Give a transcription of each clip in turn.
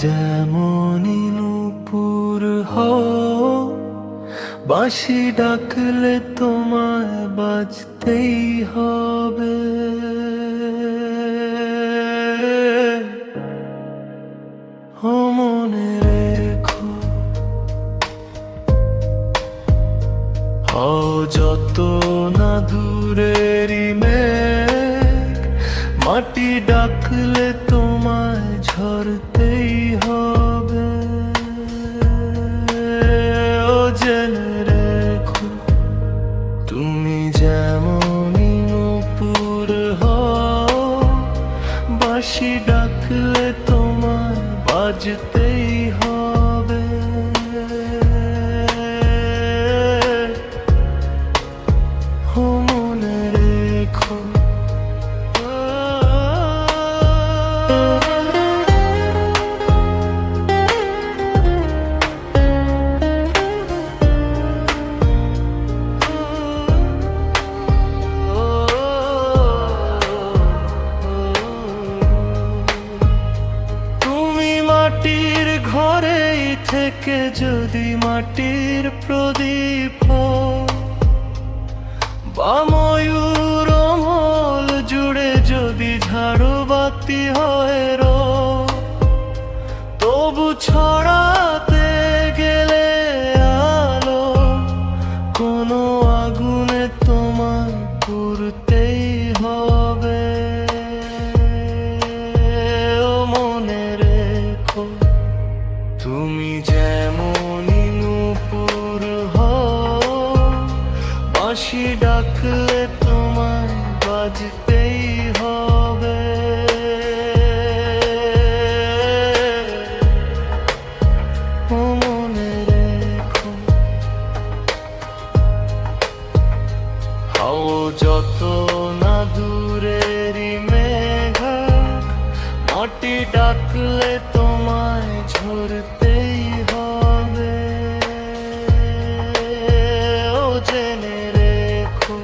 যেমনই নূপুর হও, বাঁশি ডাকলে তোমায় বাজতেই হবে। ও মনে রেখো, হও যত না দূরেরই মেঘ, মাটি ডাকলে তোমায় ঝরতেই হবে। ও জেনে রেখো, তুমি যেমনই নূপুর হও, বাঁশি ডাকলে তোমায় বাজতেই হবে। ও মনে রেখো, মাটির ঘরেই থেকে যদি মাটির প্রদীপ হও, বা ময়ূর মল জুড়ে যদি ঝাড়ুবাতি হয়ে রো, তবু ছড়াতে গেলে আলো কোনো আগুনে তোমায় পুড়তেই হবে। তুমি যেমনই নূপুর হও, বাঁশি ডাকলে তোমায় বাজতেই হবে। ও মনে রেখো, হও যত না দূরেরই মেঘ, মাটি ডাকলে তোমায় ঝরতেই হবে। ও জেনে রেখো,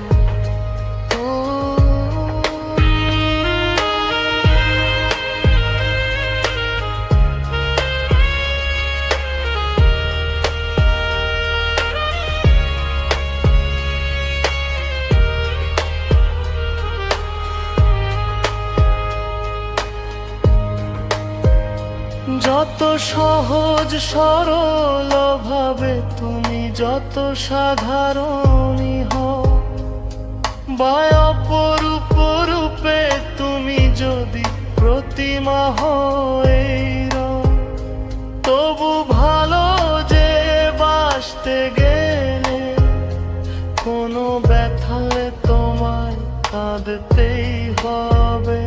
যত সহজ সরল ভাবে তুমি যত সাধারণই হও, বা অপরূপ রূপে তুমি যদি প্রতিমা হয়ে রও, তবু ভালো যে বাসতে গেলে কোনো ব্যথালে তোমায় কাঁদতেই হবে।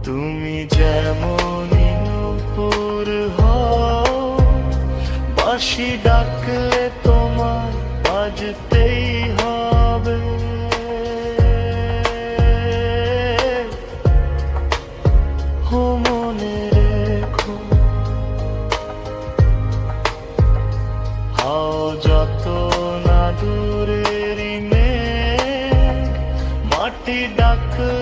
তুমি যেমনই নূপুর হও, বাঁশি ডাকলে তোমায় বাজতেই হবে। ও মনে রেখো, হও যত না দূরেরই মেঘ, মাটি ডাকলে